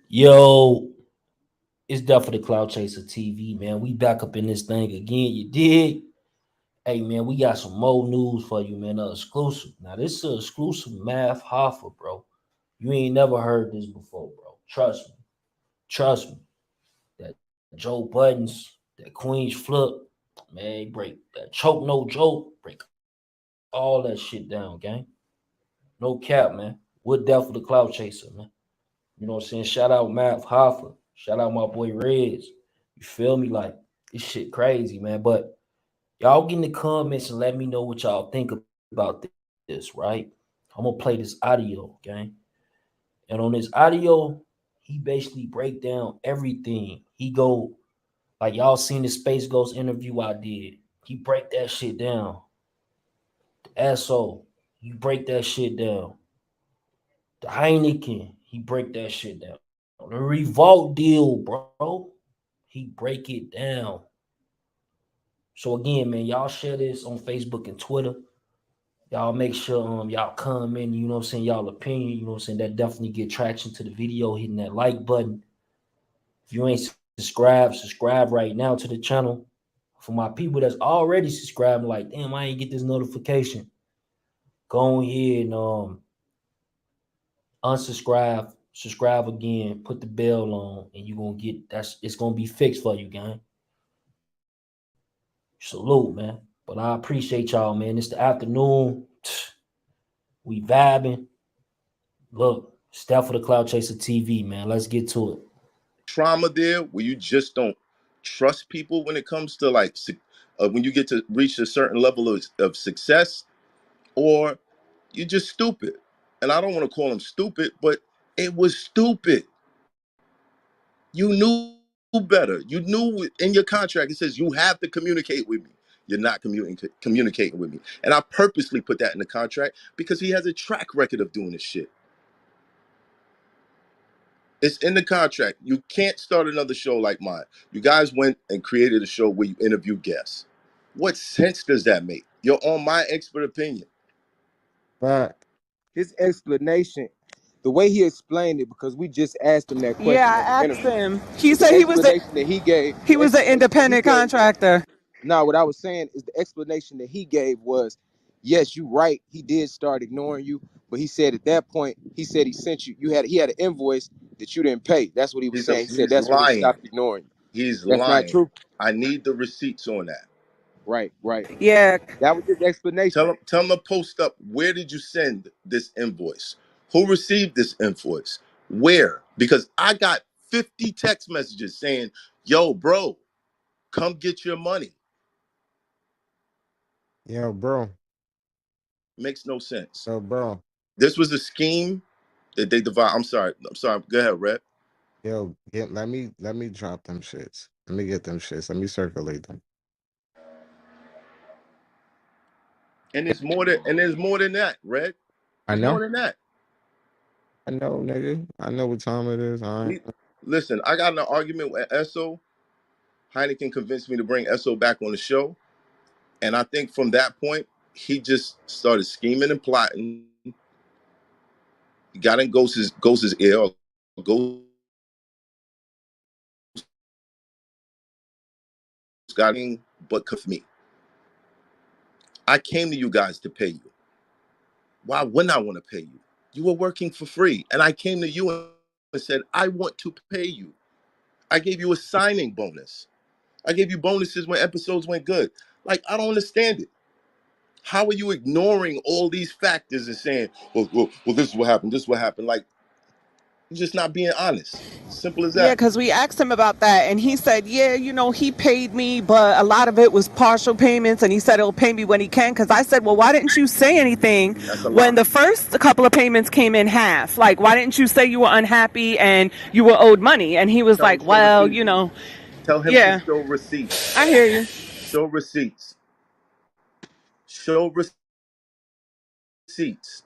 Yo, it's definitely Cloud Chaser TV, man. We back up in this thing again. You dig? Hey, man, we got some more news for you, man. Exclusive. Now, this is an exclusive math Hoffa, bro. You ain't never heard this before, bro. Trust me. Trust me. That Joe Buttons, that Queenzflip, man, break that choke no joke, break all that shit down, gang. No cap, man. We're death for the Cloud Chaser, man. You know what I'm saying? Shout out Matt Hoffa. Shout out my boy Reds. You feel me? Like, this shit crazy, man. But y'all get in the comments and let me know what y'all think about this, right? I'm gonna play this audio, okay? And on this audio, he basically break down everything. He go, like y'all seen the Space Ghost interview I did. He break that shit down. The Esso, you break that shit down. The Hynaken, he break that shit down. The Revolt deal, bro, he break it down. So again, man, y'all share this on Facebook and Twitter. Y'all make sure y'all comment, you know what I'm saying, y'all opinion, you know what I'm saying, that definitely get traction to the video, hitting that like button. If you ain't subscribe right now to the channel. For my people that's already subscribed, like, damn, I ain't get this notification. Go ahead and unsubscribe, subscribe again, put the bell on, and you're gonna get it's gonna be fixed for you, gang. Salute, man. But I appreciate y'all, man. It's the afternoon. We vibing. Look, Steph for the Cloud Chaser TV, man. Let's get to it. Trauma there where you just don't trust people when it comes to like when you get to reach a certain level of success, or you're just stupid. And I don't want to call them stupid, but it was stupid. You knew better. You knew in your contract it says you have to communicate with me. You're not communicating with me. And I purposely put that in the contract because he has a track record of doing this shit. It's in the contract. You can't start another show like mine. You guys went and created a show where you interview guests. What sense does that make? You're on my expert opinion. But his explanation, the way he explained it, because we just asked him that question. Yeah, I asked him. He said he was an independent contractor. No, what I was saying is the explanation that he gave was, yes, you're right. He did start ignoring you, but he said at that point, he said he sent you. He had an invoice that you didn't pay. That's what he was saying. He said that's when he stopped ignoring you. He's That's lying. not true. I need the receipts on that. Right. Yeah. That was his explanation. Tell him to post up. Where did you send this invoice? Who received this invoice? Where? Because I got 50 text messages saying, yo, bro, come get your money. Yo, bro. Makes no sense. Yo, bro. This was a scheme that they devised. I'm sorry. Go ahead, Red. Yo, let me drop them shits. Let me get them shits. Let me circulate them. And there's more than that, Red. I There's know. more than that. I know, nigga. I know what time it is. All right. Listen, I got in an argument with Esso. Hynaken convinced me to bring Esso back on the show. And I think from that point, he just started scheming and plotting. He got in Ghost's ear. Or Ghost got in, but with me. I came to you guys to pay you. Why wouldn't I want to pay you? You were working for free. And I came to you and said, I want to pay you. I gave you a signing bonus. I gave you bonuses when episodes went good. Like, I don't understand it. How are you ignoring all these factors and saying, well, this is what happened, this is what happened? Like, you're just not being honest. Simple as that. Yeah, because we asked him about that, and he said, yeah, he paid me, but a lot of it was partial payments, and he said he'll pay me when he can, because I said, well, why didn't you say anything when the first couple of payments came in half? Like, why didn't you say you were unhappy and you were owed money? And he was like, well, Tell him to show receipts. I hear you. Show receipts. Show receipts.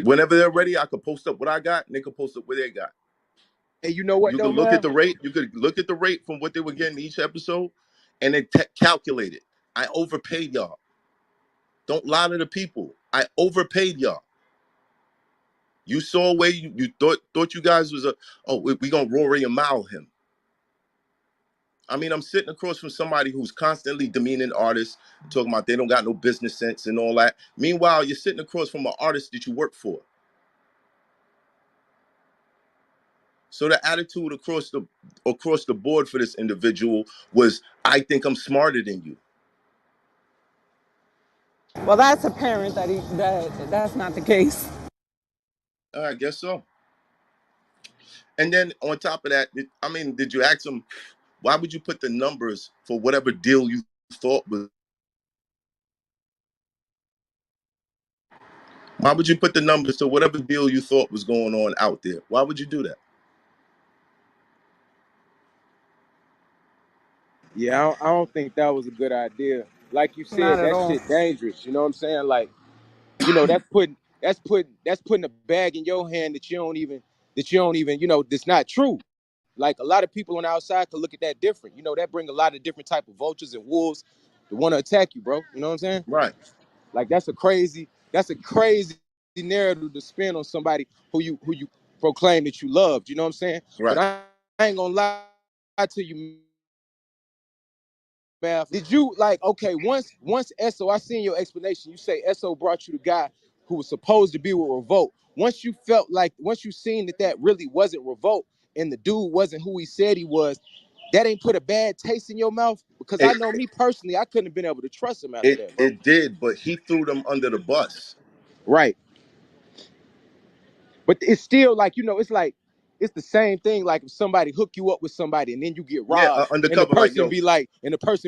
Whenever they're ready, I could post up what I got, and they could post up what they got. And you know what? You could look at the rate. You could look at the rate from what they were getting each episode, and then calculate it. I overpaid y'all. Don't lie to the people. I overpaid y'all. You saw where you thought you guys was we gonna Rory and Mile him. I mean, I'm sitting across from somebody who's constantly demeaning artists, talking about they don't got no business sense and all that. Meanwhile, you're sitting across from an artist that you work for. So the attitude across the board for this individual was, I think I'm smarter than you. Well, that's apparent that's not the case. I guess so. And then on top of that, did you ask him, why would you put the numbers for whatever deal you thought was? Why would you put the numbers to whatever deal you thought was going on out there? Why would you do that? Yeah, I don't think that was a good idea. Like you Not said, at that all. shit dangerous. You know what I'm saying? Like, that's putting a bag in your hand that you don't even, that's not true. Like a lot of people on the outside could look at that different. That bring a lot of different type of vultures and wolves to want to attack you, bro. You know what I'm saying? Right, Like that's a crazy narrative to spin on somebody who you proclaim that you loved. You know what I'm saying? But right. I ain't gonna lie to you, man. Did you like once Esso? I seen your explanation. You say Esso brought you the guy who was supposed to be with Revolt. Once you seen that really wasn't Revolt and the dude wasn't who he said he was, that ain't put a bad taste in your mouth? Because I It, know me personally, I couldn't have been able to trust him after it, that, bro. it did, but he threw them under the bus. Right. But it's still like, it's the same thing. Like if somebody hook you up with somebody and then you get Yeah, robbed and the undercover, like, person yo,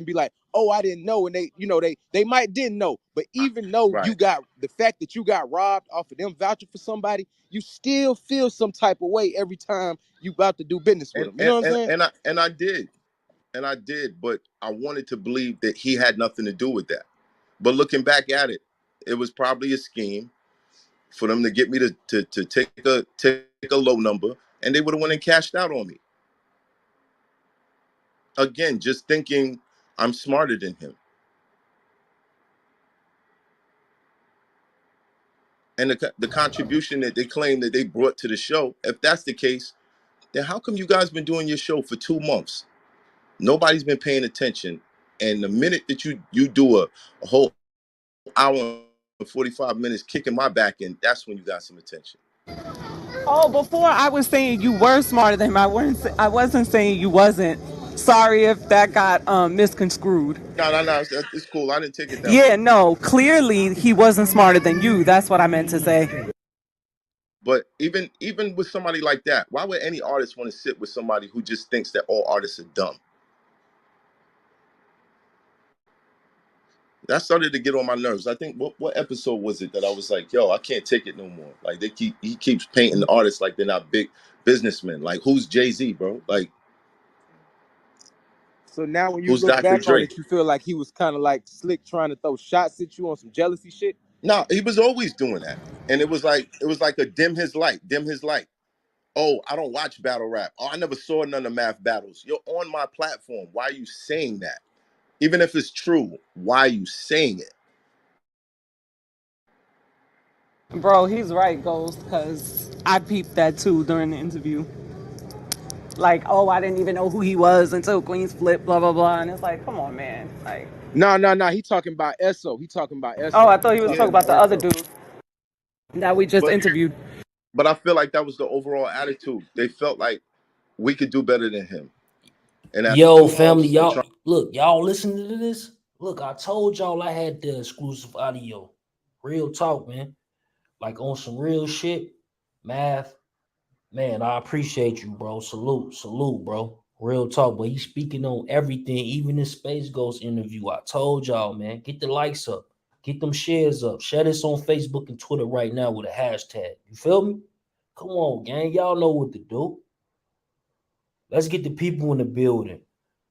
be like, oh, I didn't know. And they might didn't know. But even though right. the fact that you got robbed off of them vouching for somebody, you still feel some type of way every time you about to do business with And, them. You and, know what I'm and, saying? and, I, and I did. And I did, but I wanted to believe that he had nothing to do with that. But looking back at it, it was probably a scheme for them to get me to take a low number, and they would have went and cashed out on me. Again, just thinking I'm smarter than him. And the contribution that they claim that they brought to the show, if that's the case, then how come you guys been doing your show for 2 months? Nobody's been paying attention. And the minute that you do a whole hour and 45 minutes kicking my back in, that's when you got some attention. Oh, before I was saying you were smarter than him. I wasn't saying you wasn't. Sorry if that got misconstrued. No, it's cool. I didn't take it that way. Yeah, no, clearly he wasn't smarter than you. That's what I meant to say. But even with somebody like that, why would any artist want to sit with somebody who just thinks that all artists are dumb? That started to get on my nerves. I think what episode was it that I was like, yo, I can't take it no more. Like he keeps painting the artists like they're not big businessmen. Like, who's Jay-Z, bro? Like, So now when you who's look Dr. back on Dre? it, you feel like he was kind of like slick trying to throw shots at you on some jealousy shit? No, he was always doing that. And it was like a dim his light, dim his light. Oh, I don't watch battle rap. Oh, I never saw none of math battles. You're on my platform. Why are you saying that? Even if it's true, why are you saying it? Bro, he's right, Ghost, because I peeped that too during the interview. Like, oh, I didn't even know who he was until Queenzflip, blah, blah, blah. And it's like, come on, man. Like, No. He talking about Esso. He talking about oh, Esso. I thought he He was Yeah, talking talking about about the other Esso. dude that we just but interviewed. but I feel like that was the overall attitude. They felt like we could do better than him. And after Yo, 2 months family, of trying, y'all listening to this? Look, I told y'all I had the exclusive audio. Real talk, man. Like on some real shit. Math, man, I appreciate you, bro. Salute, bro. Real talk, but he's speaking on everything, even in Space Ghost interview. I told y'all, man, get the likes up, get them shares up. Share this on Facebook and Twitter right now with a hashtag. You feel me? Come on, gang. Y'all know what to do. Let's get the people in the building.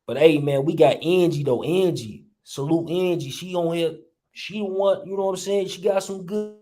But hey, man, we got Angie though. Angie, salute Angie. She on here. She want, you know what I'm saying? She got some good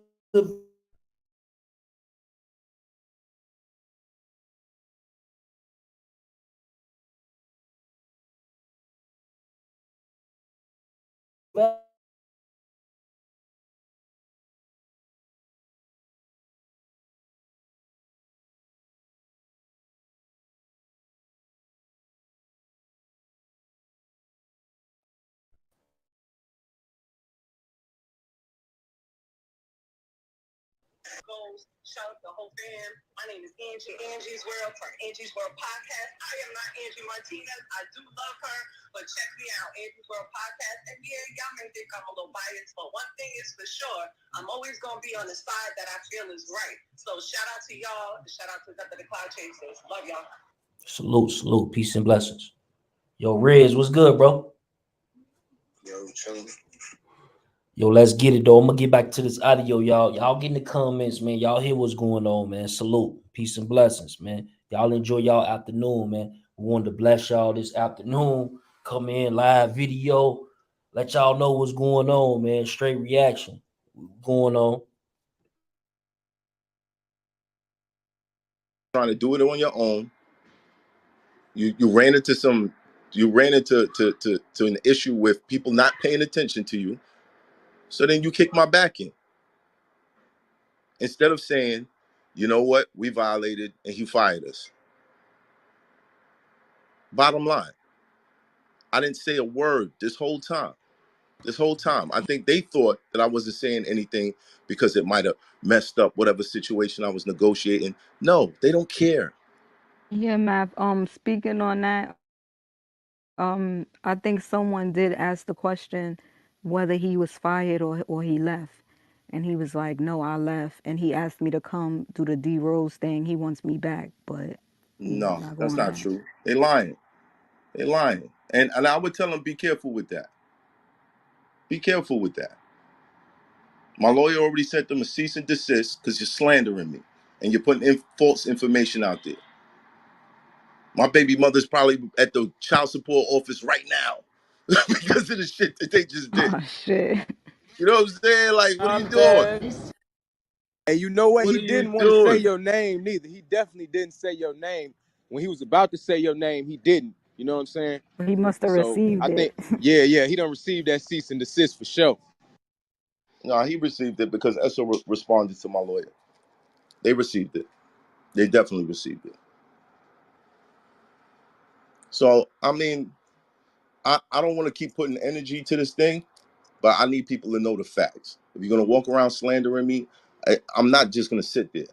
Goes, shout out to the whole fam. My name is Angie, Angie's World for Angie's World Podcast. I am not Angie Martinez. I do love her, but check me out, Angie's World Podcast. And yeah, y'all may think I'm a little biased, but one thing is for sure, I'm always going to be on the side that I feel is right. So shout out to y'all. Shout out to the Cloud Chasers. Love y'all. Salute. Peace and blessings. Yo, Riz, what's good, bro? Yo, chilling. Yo, let's get it, though. I'm going to get back to this audio, y'all. Y'all get in the comments, man. Y'all hear what's going on, man. Salute. Peace and blessings, man. Y'all enjoy y'all afternoon, man. We wanted to bless y'all this afternoon. Come in, live video. Let y'all know what's going on, man. Straight reaction. Going on. Trying to do it on your own. You ran into an issue with people not paying attention to you. So then you kick my back in. Instead of saying, you know what, we violated and he fired us. Bottom line, I didn't say a word this whole time. I think they thought that I wasn't saying anything because it might have messed up whatever situation I was negotiating. No, they don't care. Yeah, Matt. Speaking on that, I think someone did ask the question whether he was fired or he left, and he was like, "No, I left." And he asked me to come do the D Rose thing. He wants me back, but he's No, not that's going not back. true. They lying. And I would tell them, be careful with that. Be careful with that. My lawyer already sent them a cease and desist because you're slandering me and you're putting false information out there. My baby mother's probably at the child support office right now because of the shit that they just did. Oh shit! You know what I'm saying? Like, what are you I'm doing? dead. And you know what? What He are you didn't want to say doing? your name neither. He definitely didn't say your name. When he was about to say your name, he didn't. You know what I'm saying? But he must have So I received think, it. yeah, he done received that cease and desist for sure. No, he received it because Esso responded to my lawyer. They received it. They definitely received it. So, I mean, I don't want to keep putting energy to this thing, but I need people to know the facts. If you're going to walk around slandering me, I'm not just going to sit there.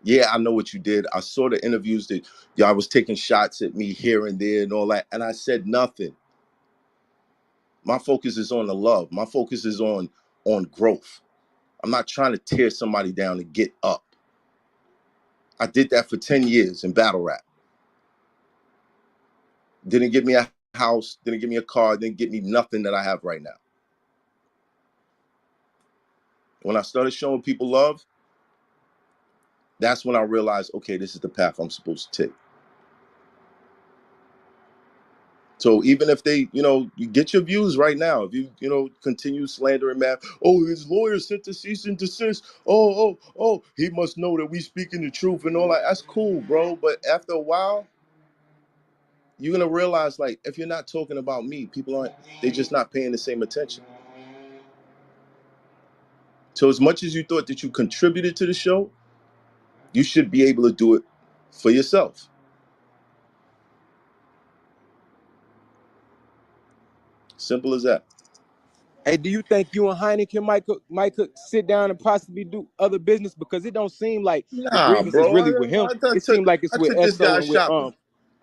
Yeah, I know what you did. I saw the interviews that y'all was taking shots at me here and there and all that, and I said nothing. My focus is on the love. My focus is on growth. I'm not trying to tear somebody down to get up. I did that for 10 years in battle rap. Didn't get me a house, didn't get me a car, didn't get me nothing that I have right now. When I started showing people love, that's when I realized, okay, this is the path I'm supposed to take. So even if they, you get your views right now. If you continue slandering Matt, oh, his lawyer sent the cease and desist. Oh, he must know that we speaking the truth and all that. That's cool, bro. But after a while, you're gonna realize, like, if you're not talking about me, they're just not paying the same attention. So as much as you thought that you contributed to the show, you should be able to do it for yourself. Simple as that. Hey, do you think you and Hynaken might could sit down and possibly do other business? Because it don't seem like the Nah, grievance is bro. really with him. I It took seemed like it's I with took this guy Esso and with shopping.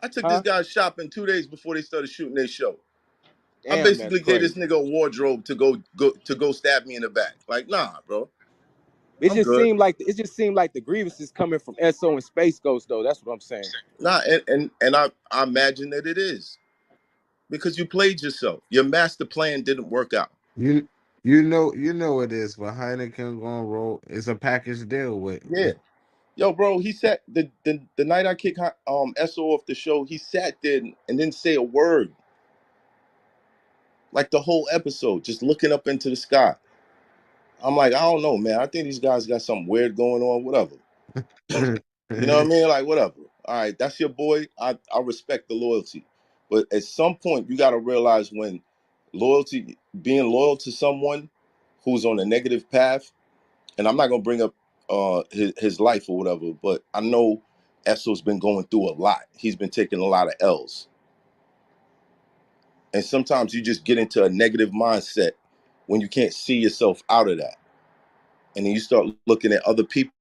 I took this huh? guy shopping 2 days before they started shooting their show. I Damn, that's basically gave this crazy. nigga a wardrobe to go stab me in the back. Like, nah, bro. It I'm just good. seemed like the grievance is coming from Esso and Space Ghost though. That's what I'm saying. Nah, and I imagine that it is. Because you played yourself. Your master plan didn't work out. You know it is. But Heineken gonna roll. It's a package deal with. Yeah. Yo, bro, he sat the night I kicked Esso off the show, he sat there and didn't say a word. Like the whole episode, just looking up into the sky. I'm like, I don't know, man. I think these guys got something weird going on, whatever. You know what I mean? Like, whatever. All right, that's your boy. I respect the loyalty. But at some point, you got to realize when being loyal to someone who's on a negative path, and I'm not going to bring up his life or whatever, but I know Esso's been going through a lot. He's been taking a lot of L's. And sometimes you just get into a negative mindset when you can't see yourself out of that. And then you start looking at other people.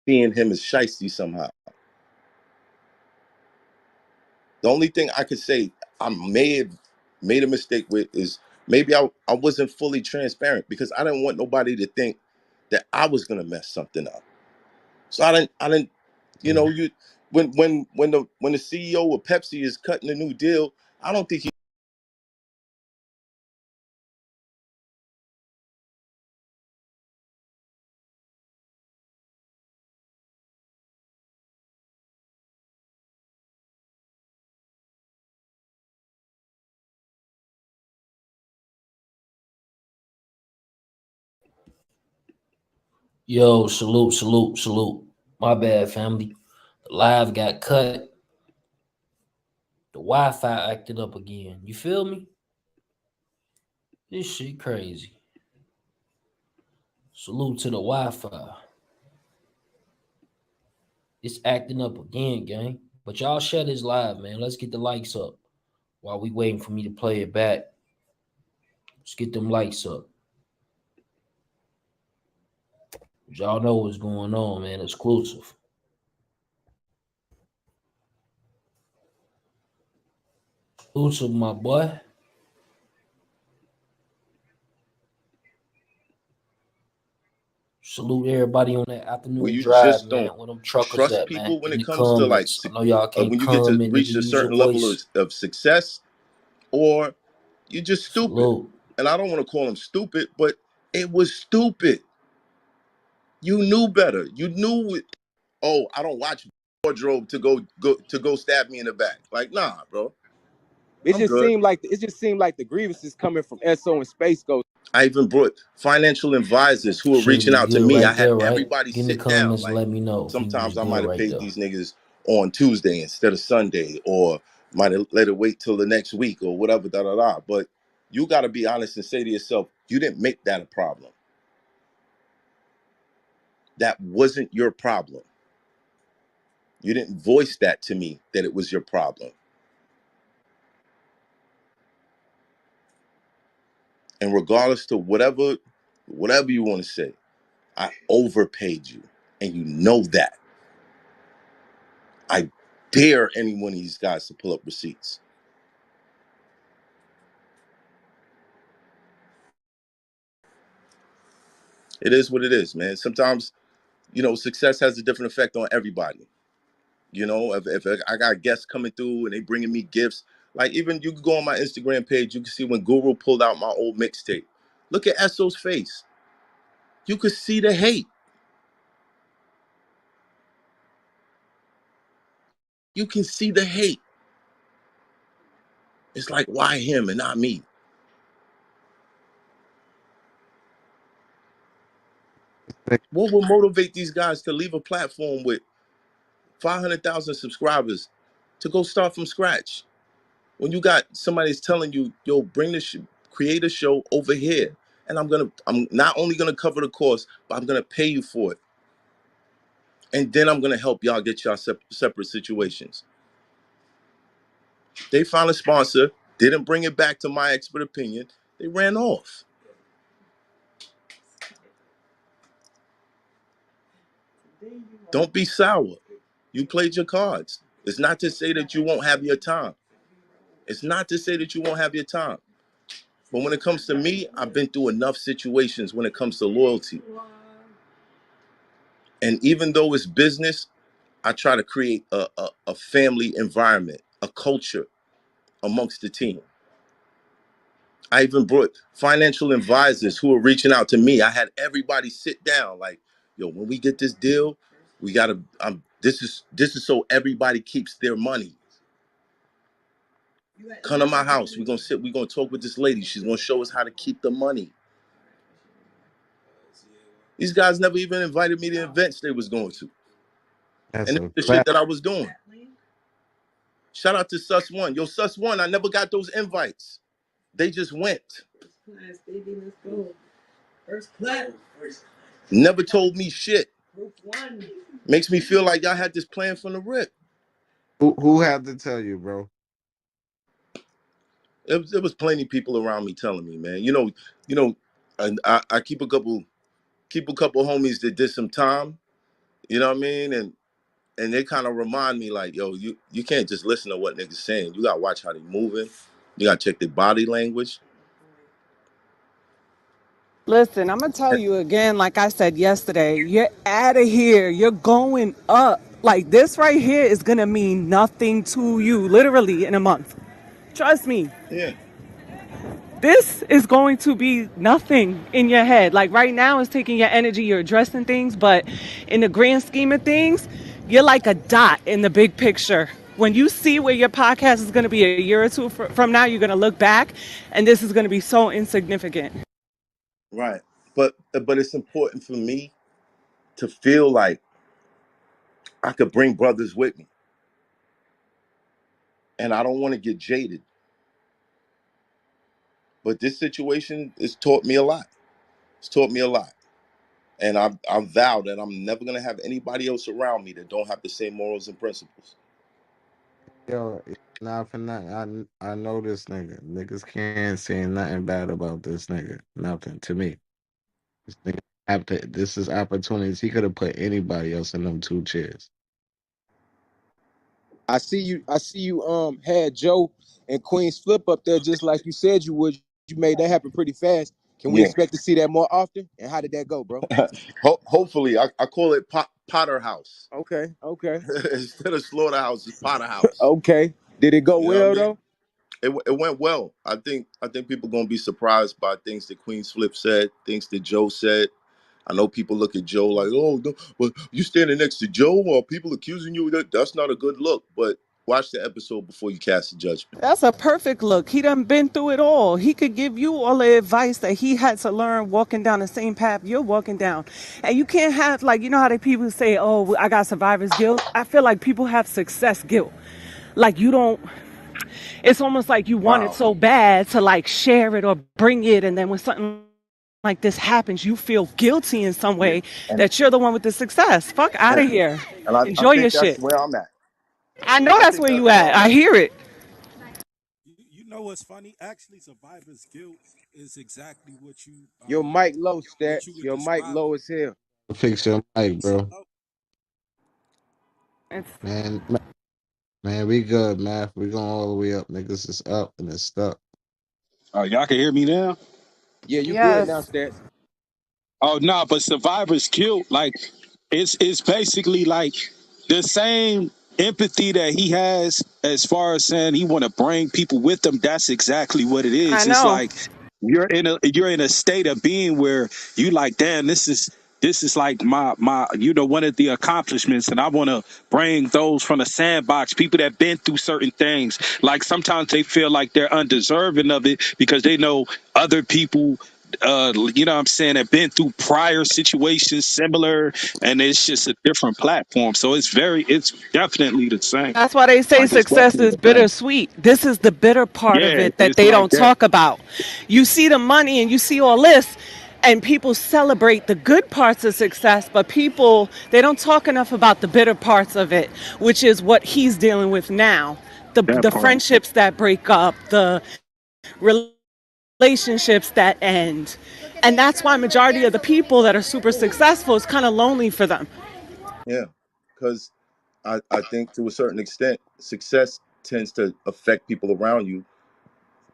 Seeing him as shiesty somehow. The only thing I could say I may have made a mistake with is maybe I wasn't fully transparent because I didn't want nobody to think that I was gonna mess something up. So I didn't, you know, you when the CEO of Pepsi is cutting a new deal, I don't think he. Yo, salute, salute, salute. My bad, family. The live got cut. The Wi-Fi acted up again. You feel me? This shit crazy. Salute to the Wi-Fi. It's acting up again, gang. But y'all share this live, man. Let's get the likes up while we waiting for me to play it back. Let's get them likes up. Y'all know what's going on, man. Exclusive. Exclusive, my boy. Salute everybody on that Where afternoon you drive, just man. don't Where them truckers trust at, man? people when In it the comes to like comments. I know y'all can't when you get to comment, nigga. reach a Use your certain level voice. of success, or you're just stupid. Salute. And I don't want to call him stupid, but it was stupid. You knew better. You knew it. Oh, I don't watch wardrobe to go stab me in the back. Like, nah, bro. It I'm just good. seemed like the grievances coming from Esso and Space Ghost. I even brought financial advisors who were Shady reaching was out to good me. I right had there, right? everybody Get in the sit down. comments and Like, let me know if he was sometimes I good might have right paid there. these niggas on Tuesday instead of Sunday, or might have let it wait till the next week or whatever, da da da. But you got to be honest and say to yourself, you didn't make that a problem. That wasn't your problem. You didn't voice that to me that it was your problem. And regardless to whatever you want to say, I overpaid you, and you know that. I dare any one of these guys to pull up receipts. It is what it is, man. Sometimes, success has a different effect on everybody. If I got guests coming through and they bringing me gifts, like even you can go on my Instagram page, you can see when Guru pulled out my old mixtape. Look at Esso's face. You could see the hate. You can see the hate. It's like, why him and not me? What will motivate these guys to leave a platform with 500,000 subscribers to go start from scratch? When you got somebody's telling you, yo, bring this, create a show over here, and I'm not only gonna cover the cost, but I'm gonna pay you for it, and then I'm gonna help y'all get y'all separate situations. They found a sponsor, didn't bring it back to my expert opinion. They ran off. Don't be sour. You played your cards. It's not to say that you won't have your time. It's not to say that you won't have your time. But when it comes to me, I've been through enough situations when it comes to loyalty. And even though it's business, I try to create a family environment, a culture amongst the team. I even brought financial advisors who were reaching out to me. I had everybody sit down, like, yo, when we get this deal, we gotta. This is so everybody keeps their money. Come to my house. We're gonna sit. We're gonna talk with this lady. She's gonna show us how to keep the money. These guys never even invited me to events they was going to, That's and it's a the shit fact. that I was doing. Shout out to Sus1. Yo, Sus1, I never got those invites. They just went. First class, baby, let's go. First class. Never told me shit. Group one. Makes me feel like y'all had this plan from the rip. Who had to tell you, bro? It was plenty people around me telling me, man. And I keep a couple homies that did some time. You know what I mean? And they kind of remind me like, yo, you can't just listen to what niggas saying. You gotta watch how they moving. You gotta check their body language. Listen, I'm gonna tell you again, like I said yesterday, you're out of here. You're going up. Like this right here is gonna mean nothing to you, literally in a month. Trust me. Yeah. This is going to be nothing in your head. Like right now, it's taking your energy, you're addressing things, but in the grand scheme of things, you're like a dot in the big picture. When you see where your podcast is going to be a year or two from now, you're going to look back and this is going to be so insignificant. Right. But it's important for me to feel like I could bring brothers with me. And I don't want to get jaded. But this situation has taught me a lot. It's taught me a lot. And I vow that I'm never gonna have anybody else around me that don't have the same morals and principles. Yo, not for nothing. I know this nigga. Niggas can't say nothing bad about this nigga. Nothing to me. This nigga, after this is opportunities. He could have put anybody else in them two chairs. I see you had Joe and Queenzflip up there just like you said you would. You made that happen pretty fast. Can we Yeah. expect to see that more often? And how did that go, bro? Hopefully, I call it Potter House Okay, okay, instead of slaughterhouse. It's Potter House. okay. Did it go You know what I well mean? though? It went well. I think people gonna be surprised by things that Queenzflip said, things that Joe said. I know people look at Joe like, oh, no, well, you standing next to Joe or people accusing you of that. That's not a good look. But watch the episode before you cast a judgment. That's a perfect look. He done been through it all. He could give you all the advice that he had to learn walking down the same path you're walking down. And you can't have, like, you know how the people say, oh, I got survivor's guilt? I feel like people have success guilt. Like, you don't, it's almost like you want it Wow. so bad to, like, share it or bring it. And then when something like this happens, you feel guilty in some Yeah. way And that you're the one with the success. Fuck out and, of here. and I Enjoy your think that's shit. where I'm at. I know I that's think where that's you where at. I'm I at. hear it. You know what's funny? Actually, survivor's guilt is exactly Your mic low, what you stats. were Your mic describing. low as hell. Fix your mic, Is it bro. low? It's Man, man, we good, man. We going all the way up. Niggas is up and it's stuck. Y'all can hear me now? Yeah, you good now, yes. stats. Oh no, but survivor's guilt, like it's basically like the same empathy that he has as far as saying he want to bring people with him. That's exactly what it I is. It's know. like you're in a state of being where you like, damn, this is like my one of the accomplishments, and I want to bring those from the sandbox, people that been through certain things. Like sometimes they feel like they're undeserving of it because they know other people you know what I'm saying, have been through prior situations similar, and it's just a different platform. So it's definitely the same. That's why they say Like it's success definitely is the same. bittersweet. This is the bitter part of Yeah, it that it's they like don't that. talk about. You see the money and you see all this, and people celebrate the good parts of success, but people, they don't talk enough about the bitter parts of it, which is what he's dealing with now. That The part. friendships that break up, the relationships that end. And that's why majority of the people that are super successful is kind of lonely for them. Yeah. Because I think to a certain extent, success tends to affect people around you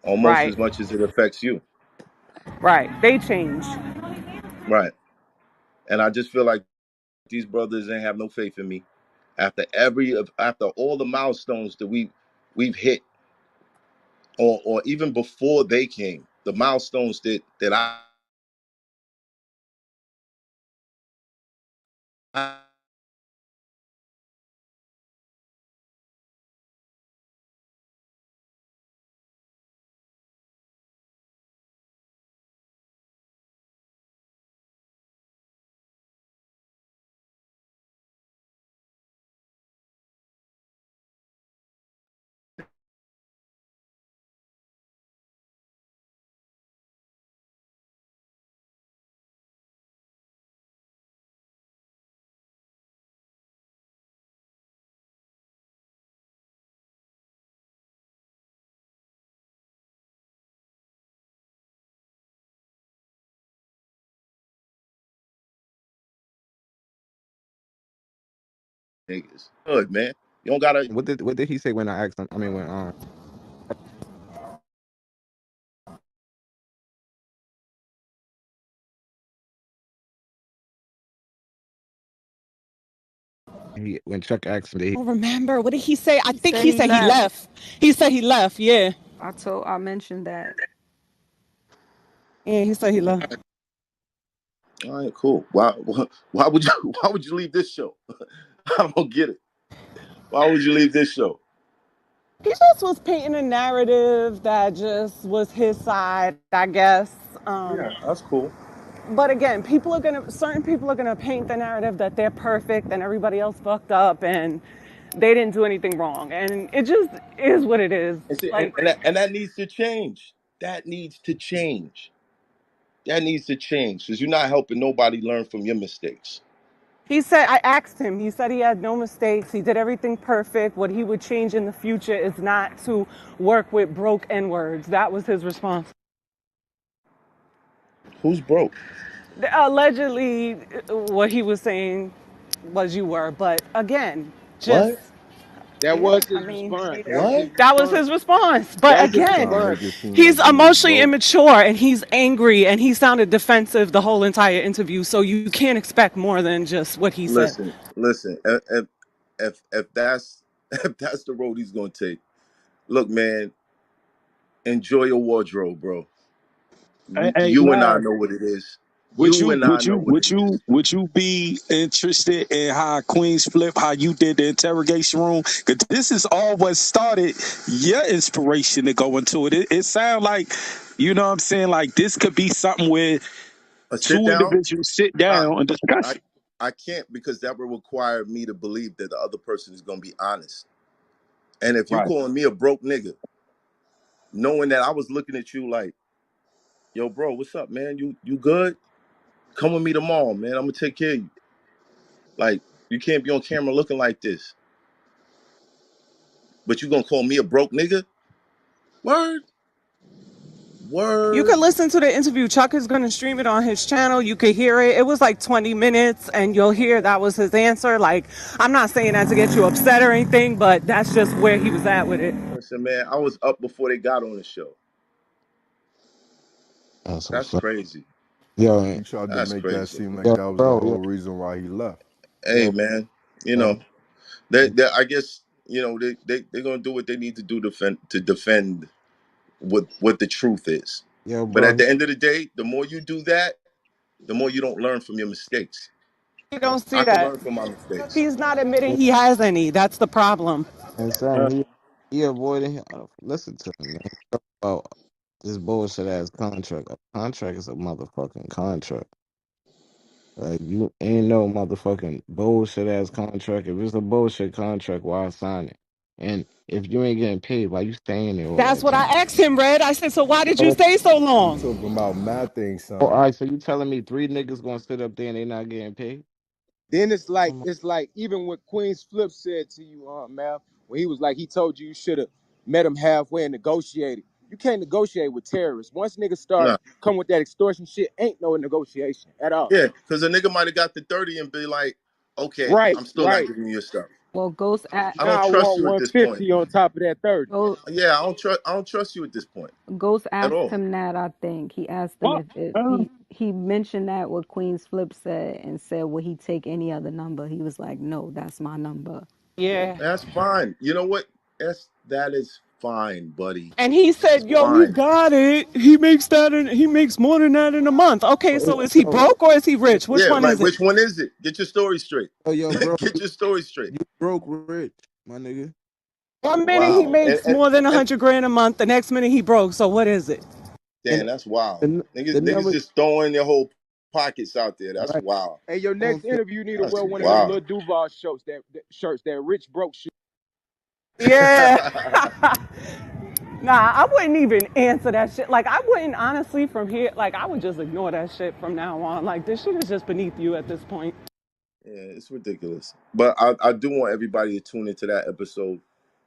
almost Right. as much as it affects you. Right. They change. Right. And I just feel like these brothers ain't have no faith in me. After all the milestones that we've hit, or even before they came, the milestones that I niggas. Good, man. You don't gotta. What did he say when I asked him? I mean, when when Chuck asked him, I don't remember. What did he say? I He think said he he said he left. left. He said he left. Yeah. I mentioned that. Yeah, he said he left. All right, cool. Why would you why would you leave this show? I don't get it. Why would you leave this show? He just was painting a narrative that just was his side, I guess. Yeah, that's cool. But again, certain people are gonna paint the narrative that they're perfect and everybody else fucked up and they didn't do anything wrong. And it just is what it is. And see, Like and that needs to change. That needs to change. That needs to change because you're not helping nobody learn from your mistakes. he said, I asked him, he said he had no mistakes. He did everything perfect. What he would change in the future is not to work with broke N words. That was his response. Who's broke? Allegedly, what he was saying was you were, but again, just What? That yeah, was I his mean, response. That was What? his that was response. his response. That But was his again, Trying to response. make it seem he's like he was emotionally broke. immature and he's angry and he sounded defensive the whole entire interview. So you can't expect more than just what he said. Listen. If that's if that's the road he's gonna take, look, man, enjoy your wardrobe, bro. Hey, You and I Mav, know what it is. would You you and I would know you what would it is. you would you be interested in how Queenzflip, how you did the interrogation room? Because this is all what started your inspiration to go into it. It sounds like, you know what I'm saying, like this could be something where A sit two down. individuals sit I down and discuss I it. I can't because that would require me to believe that the other person is gonna be honest. And if you Right. calling me a broke nigga, knowing that I was looking at you like, yo, bro, what's up, man? You good? Come with me tomorrow, man. I'm gonna take care of you. Like, you can't be on camera looking like this. But you gonna call me a broke nigga? Word, You word. can listen to the interview. Chuck is going to stream it on his channel. You can hear it. It was like 20 minutes, and you'll hear that was his answer. Like, I'm not saying that to get you upset or anything, but that's just where he was at with it. Listen, man, I was up before they got on the show. that's That's what's up. crazy. Yo, He tried to That's make that crazy. seem like yo, that was the bro, whole reason why he left. Hey, yo, man, you yo, know, I guess, they're gonna do what they need to do to defend what the truth is. yo, But at bro. the end of the day, the more you do that, the more you don't learn from your mistakes. You don't I see can that. learn from my mistakes. He's not admitting he has any. That's the problem. And saying he avoided. Listen to him, man. He talk about this bullshit ass contract. A contract is a motherfucking contract. Like you ain't no motherfucking bullshit ass contract. If it's a bullshit contract, why sign it? And if you ain't getting paid, why you staying there all That's that what I time? asked him, Red. I said, so why did you Oh, stay so You long? talking about mad things, all son. right. So you telling me three niggas gonna sit up there and they not getting paid? Then Come on. it's like even what Queenzflip said to you, Mal, when he was like he told you should have met him halfway and negotiated. You can't negotiate with terrorists. Once niggas start Nah. coming with that extortion shit, ain't no negotiation at all. Yeah, because a nigga might have got the 30 and be like, okay, Right, I'm still not right. giving you your stuff. Well, I don't Now I trust want you at this point. 150 on top of that 30. Yeah, I don't trust you at this point Ghost at asked all. him that. I think he asked him Well, if he mentioned that what Queenzflip said and said would he take any other number. He was like, no, that's my number. Yeah. That's fine. You know what? That is fine, buddy. And he It's said, yo, you fine. got it. He makes more than that in a month. Okay, so is he Yo, broke or is he rich? Which Yeah, one like is it? which one is it? Get your story straight. yo, bro, Get your story straight. you broke rich, my nigga. 1 minute he Wow. makes more than a And 100 grand a month. The next minute he broke. So what is it? damn, And that's wild. the Niggas number, just throwing their whole pockets out there. That's right? wild. Hey, your On next interview, you need to That's wear one of them wild. little Duval shirts, that rich broke shit. Yeah. Nah, I wouldn't even answer that shit. Like, I wouldn't honestly from here, like, I would just ignore that shit from now on. Like, this shit is just beneath you at this point. Yeah, it's ridiculous. But I do want everybody to tune into that episode,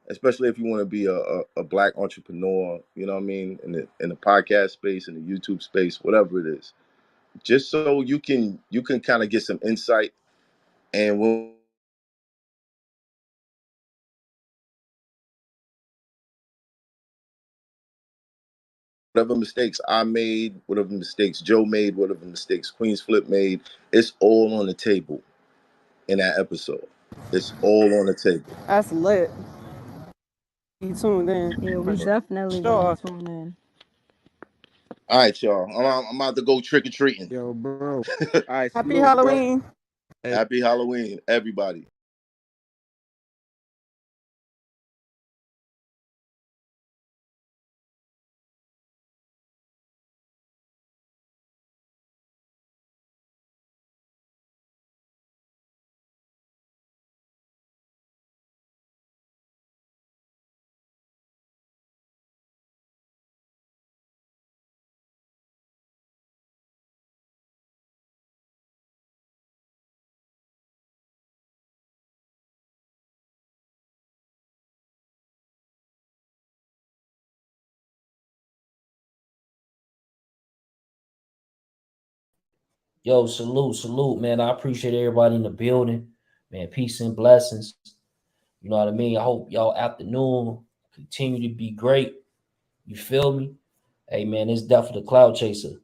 especially if you want to be a black entrepreneur, you know what I mean, in the podcast space, in the YouTube space, whatever it is. Just so you can kind of get some insight. And when whatever mistakes I made, whatever mistakes Joe made, whatever mistakes Queenzflip made, it's all on the table in that episode. It's all on the table. That's lit. You tuned in Yeah, we for definitely gonna sure. tune in. All right, y'all. I'm about to go trick or treating. Yo, bro. All right, Happy salute, bro. Halloween. Hey, Happy Halloween, everybody. Yo, salute, man. I appreciate everybody in the building, man. Peace and blessings. You know what I mean? I hope y'all afternoon continue to be great. You feel me? Hey, man, it's Death of the Cloud Chaser.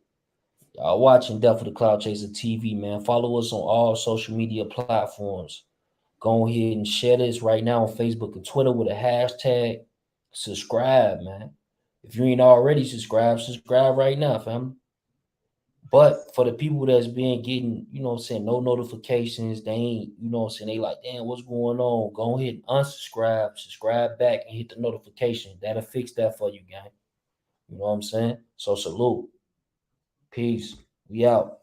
Y'all watching Death of the Cloud Chaser TV, man. Follow us on all social media platforms. Go ahead and share this right now on Facebook and Twitter with a hashtag. Subscribe, man. If you ain't already subscribe right now, fam. But for the people that's been getting, saying no notifications, they ain't, saying they like, damn, what's going on? Go ahead and unsubscribe, subscribe back, and hit the notification. That'll fix that for you, gang. You know what I'm saying? So salute. Peace. We out.